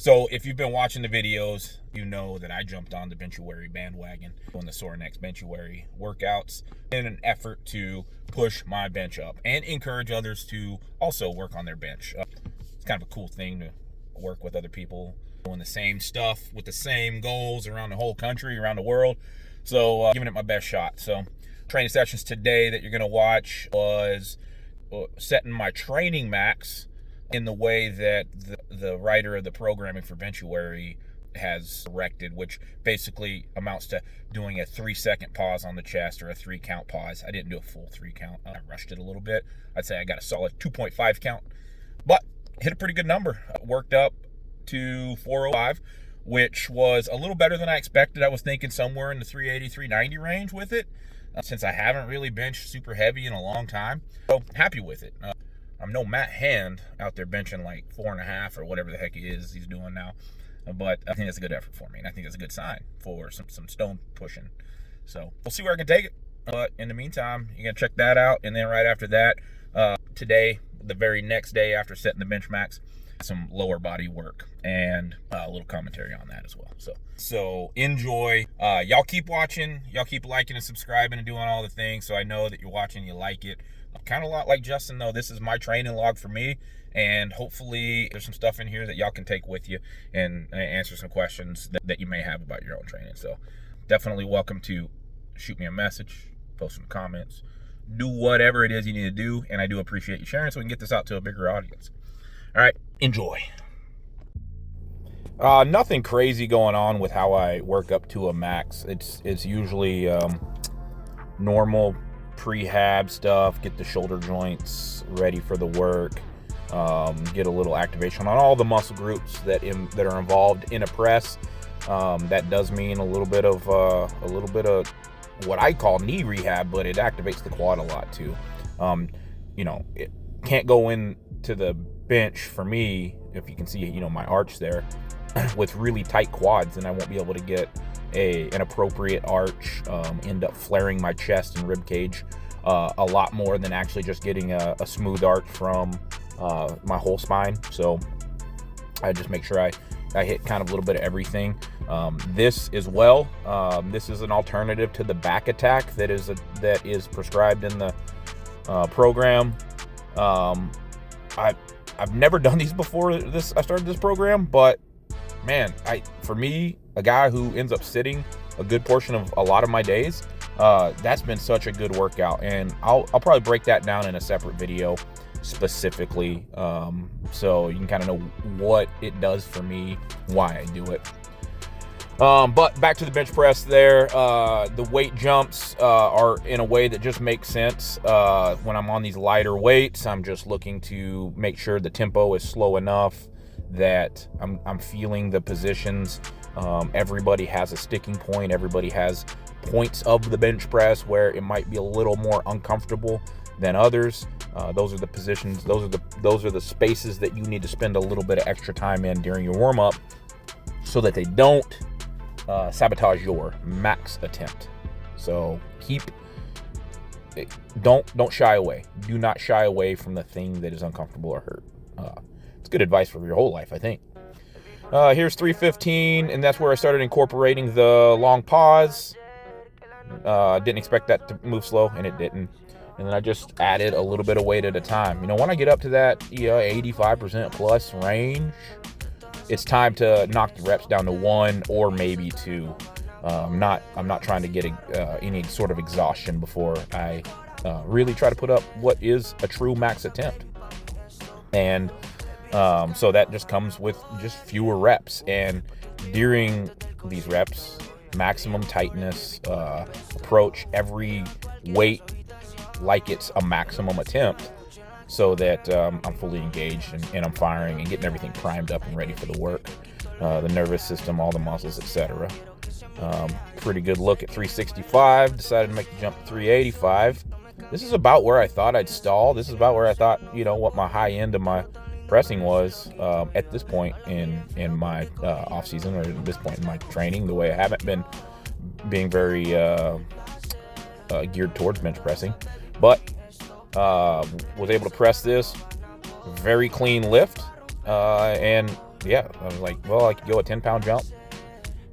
So if you've been watching the videos, you know that I jumped on the Benchuary bandwagon on the Sore Next Benchuary workouts in an effort to push my bench up and encourage others to also work on their bench. It's kind of a cool thing to work with other people doing the same stuff with the same goals around the whole country, around the world. So giving it my best shot. So training sessions today that you're going to watch was setting my training max in the way that the writer of the programming for Benchuary has directed, which basically amounts to doing a 3-second pause on the chest or a 3-count pause. I didn't do a full 3 count. I rushed it a little bit. I'd say I got a solid 2.5 count, but hit a pretty good number. Worked up to 405, which was a little better than I expected. I was thinking somewhere in the 380, 390 range with it, since I haven't really benched super heavy in a long time. So happy with it. I'm no Matt Hand out there benching like 4.5 or whatever the heck he's doing now. But I think that's a good effort for me. And I think that's a good sign for some stone pushing. So we'll see where I can take it. But in the meantime, you're going to check that out. And then right after that, today, the very next day after setting the bench max, some lower body work and a little commentary on that as well. So enjoy. Y'all keep watching. Y'all keep liking and subscribing and doing all the things. So I know that you're watching, you like it. Kind of a lot like Justin, though. This is my training log for me, and hopefully there's some stuff in here that y'all can take with you and answer some questions that you may have about your own training. So definitely welcome to shoot me a message, post some comments, do whatever it is you need to do, and I do appreciate you sharing so we can get this out to a bigger audience. All right, enjoy. Nothing crazy going on with how I work up to a max. It's usually normal prehab stuff, get the shoulder joints ready for the work, get a little activation on all the muscle groups that are involved in a press. That does mean a little bit of what I call knee rehab, but it activates the quad a lot too. It can't go into the bench for me, if you can see, my arch there, with really tight quads, and I won't be able to get an appropriate arch, end up flaring my chest and rib cage a lot more than actually just getting a smooth arch from my whole spine. So I just make sure I hit kind of a little bit of everything. This as well, this is an alternative to the back attack that is prescribed in the program. I've never done these before I started this program, but man, for me, a guy who ends up sitting a good portion of a lot of my days, that's been such a good workout, and I'll probably break that down in a separate video specifically, so you can kind of know what it does for me, why I do it. But back to the bench press there, the weight jumps are in a way that just makes sense. When I'm on these lighter weights, I'm just looking to make sure the tempo is slow enough that I'm feeling the positions. Everybody has a sticking point. Everybody has points of the bench press where it might be a little more uncomfortable than others. Those are the positions. Those are the spaces that you need to spend a little bit of extra time in during your warm up, so that they don't sabotage your max attempt. So don't shy away. Do not shy away from the thing that is uncomfortable or hurt. It's good advice for your whole life, I think. Here's 315, and that's where I started incorporating the long pause. Didn't expect that to move slow, and it didn't. And then I just added a little bit of weight at a time. When I get up to that 85% plus range, it's time to knock the reps down to 1 or maybe 2. I'm not trying to get any sort of exhaustion before I really try to put up what is a true max attempt. And so that just comes with just fewer reps. And during these reps, maximum tightness, approach every weight like it's a maximum attempt, so that I'm fully engaged and I'm firing and getting everything primed up and ready for the work. The nervous system, all the muscles, etc. Pretty good look at 365. Decided to make the jump to 385. This is about where I thought I'd stall. This is about where I thought, what my high end of my pressing was at this point in my off season, or at this point in my training. The way I haven't been being very geared towards bench pressing, but was able to press this very clean lift, and yeah, I was like, well, I could go a 10-pound jump,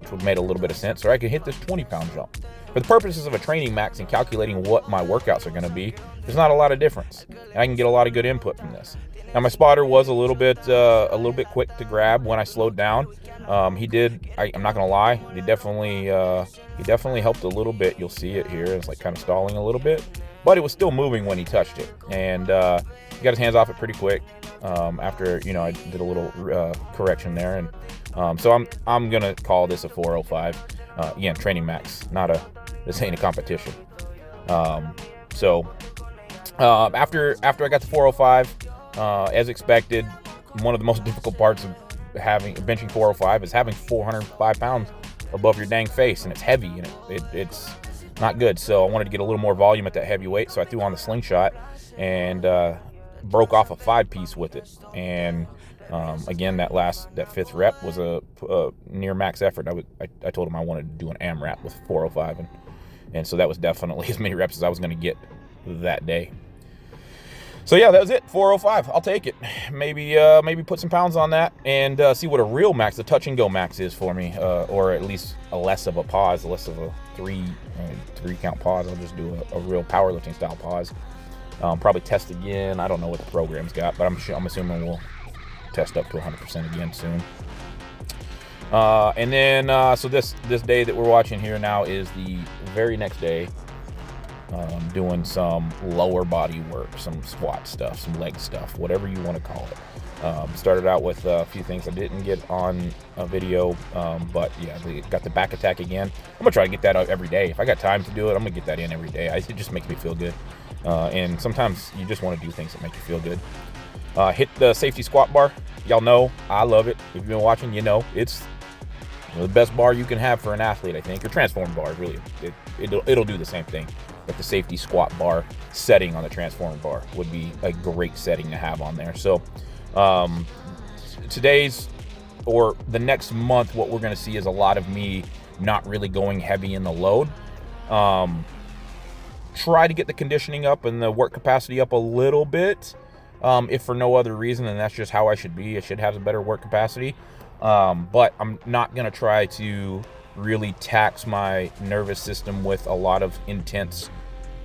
which would have made a little bit of sense, or I could hit this 20-pound jump. For the purposes of a training max and calculating what my workouts are going to be, there's not a lot of difference, and I can get a lot of good input from this. Now, my spotter was a little bit quick to grab when I slowed down. He did. I'm not gonna lie. He definitely helped a little bit. You'll see it here. It's like kind of stalling a little bit, but it was still moving when he touched it, and he got his hands off it pretty quick. After I did a little correction there, and so I'm gonna call this a 405. Again, training max. This ain't a competition. So after I got the 405. As expected, one of the most difficult parts of benching 405 is having 405 pounds above your dang face, and it's heavy, and it's not good. So I wanted to get a little more volume at that heavy weight, so I threw on the slingshot and broke off a 5-piece with it. And again, that fifth rep was a near max effort. I told him I wanted to do an AMRAP with 405, and so that was definitely as many reps as I was going to get that day. So yeah, that was it. 405. I'll take it. Maybe put some pounds on that and see what a real max, the touch and go max, is for me, or at least a less of a pause, less of a three count pause. I'll just do a real powerlifting style pause. Probably test again. I don't know what the program's got, but I'm assuming we'll test up to 100% again soon. And then so this day that we're watching here now is the very next day. Doing some lower body work, some squat stuff, some leg stuff, whatever you want to call it. Started out with a few things I didn't get on a video, but yeah, got the back attack again. I'm gonna try to get that out every day. If I got time to do it, I'm gonna get that in every day. It just makes me feel good, and sometimes you just want to do things that make you feel good. Hit the safety squat bar. Y'all know I love it. If you've been watching, you know it's the best bar you can have for an athlete, I think. Or transform bar, really. It'll do the same thing. But the safety squat bar setting on the transform bar would be a great setting to have on there. So today's, or the next month, what we're going to see is a lot of me not really going heavy in the load. Try to get the conditioning up and the work capacity up a little bit, if for no other reason, and that's just how I should be. I should have a better work capacity, but I'm not going to try to really tax my nervous system with a lot of intense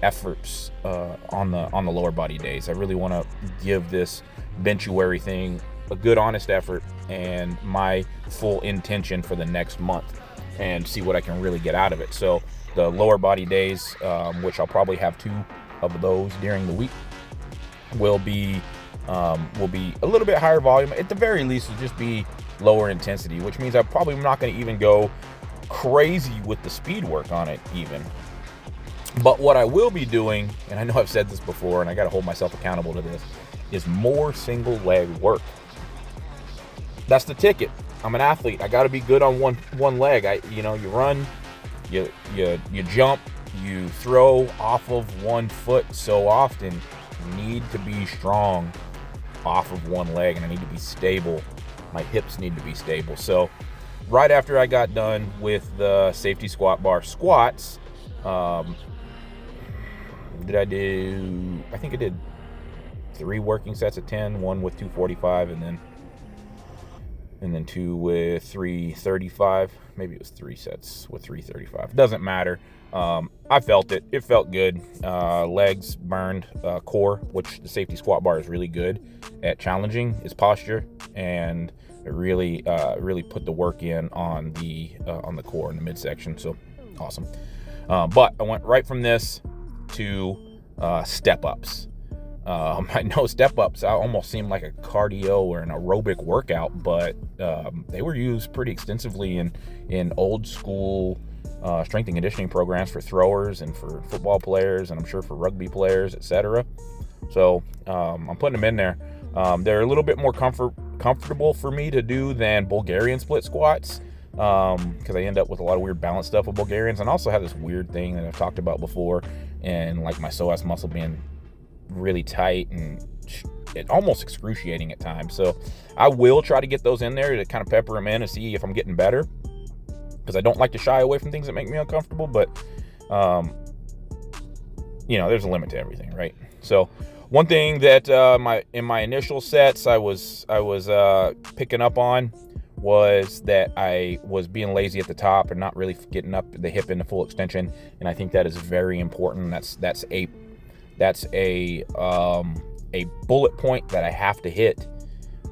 efforts on the lower body days. I really want to give this benchuary thing a good honest effort and my full intention for the next month, and see what I can really get out of it. So the lower body days, which I'll probably have 2 of those during the week, will be a little bit higher volume. At the very least, it'll just be lower intensity, which means I'm probably not going to even go crazy with the speed work on it even. But what I will be doing, and I know I've said this before and I got to hold myself accountable to this, is more single leg work. That's the ticket. I'm an athlete. I got to be good on one leg. You run, you jump, you throw off of one foot so often. You need to be strong off of one leg, and I need to be stable. My hips need to be stable. So right after I got done with the safety squat bar squats, I think I did 3 working sets of 10, 1 with 245, and then 2 with 335. Maybe it was 3 sets with 335. Doesn't matter. I felt it. It felt good. Legs burned. Core, which the safety squat bar is really good at challenging, is posture, and it really put the work in on the core in the midsection. So awesome. But I went right from this to step ups. I know step ups almost seem like a cardio or an aerobic workout, but they were used pretty extensively in old school strength and conditioning programs for throwers and for football players, and I'm sure for rugby players, etc. So I'm putting them in there. They're a little bit more comfortable for me to do than Bulgarian split squats, because I end up with a lot of weird balance stuff with Bulgarians, and I also have this weird thing that I've talked about before, and like my psoas muscle being really tight and it almost excruciating at times. So I will try to get those in there to kind of pepper them in and see if I'm getting better, because I don't like to shy away from things that make me uncomfortable, but there's a limit to everything, right? So One thing that in my initial sets I was picking up on was that I was being lazy at the top and not really getting up the hip into full extension, and I think that is very important. That's a bullet point that I have to hit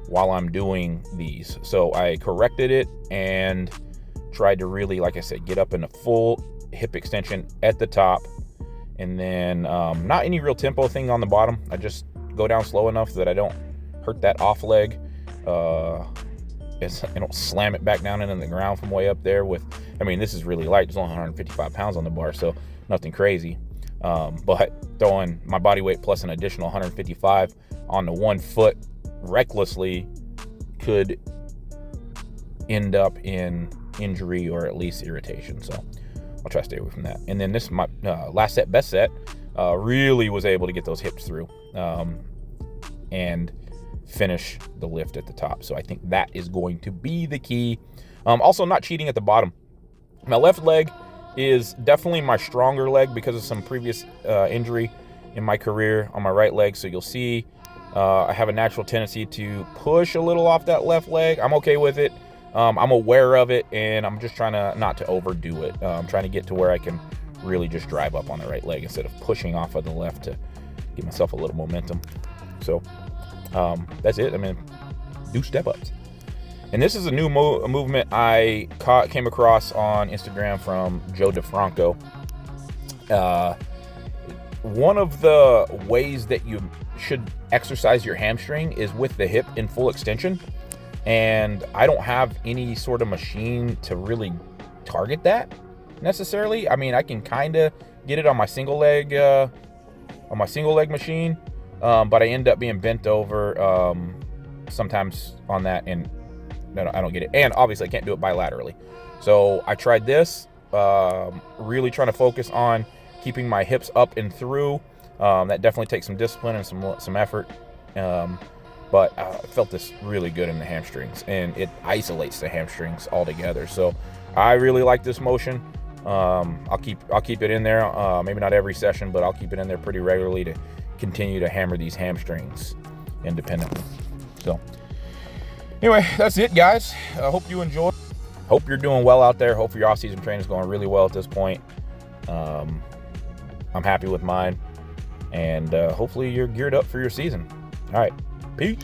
while I'm doing these. So I corrected it and tried to really, like I said, get up in a full hip extension at the top, and then not any real tempo thing on the bottom. I just go down slow enough that I don't hurt that off leg. I don't slam it back down into the ground from way up there with, I mean, this is really light. There's only 155 pounds on the bar, so nothing crazy. But throwing my body weight plus an additional 155 on the 1 foot recklessly could end up in injury or at least irritation. So I'll try to stay away from that. And then this is my last set, best set. Really was able to get those hips through and finish the lift at the top. So I think that is going to be the key. Also, not cheating at the bottom. My left leg is definitely my stronger leg because of some previous injury in my career on my right leg. So you'll see I have a natural tendency to push a little off that left leg. I'm okay with it. I'm aware of it, and I'm just trying to not to overdo it. I'm trying to get to where I can really just drive up on the right leg instead of pushing off of the left to give myself a little momentum. So that's it. I mean, do step ups. And this is a new movement I came across on Instagram from Joe DeFranco. One of the ways that you should exercise your hamstring is with the hip in full extension. And I don't have any sort of machine to really target that necessarily. I mean, I can kind of get it on my single leg machine, but I end up being bent over sometimes on that, and I don't get it. And obviously I can't do it bilaterally. So I tried this, really trying to focus on keeping my hips up and through. That definitely takes some discipline and some effort. But I felt this really good in the hamstrings, and it isolates the hamstrings altogether. So I really like this motion. I'll keep it in there. Maybe not every session, but I'll keep it in there pretty regularly to continue to hammer these hamstrings independently. So anyway, that's it, guys. I hope you enjoyed. Hope you're doing well out there. Hope your off-season training is going really well at this point. I'm happy with mine, and hopefully you're geared up for your season. All right. Peace.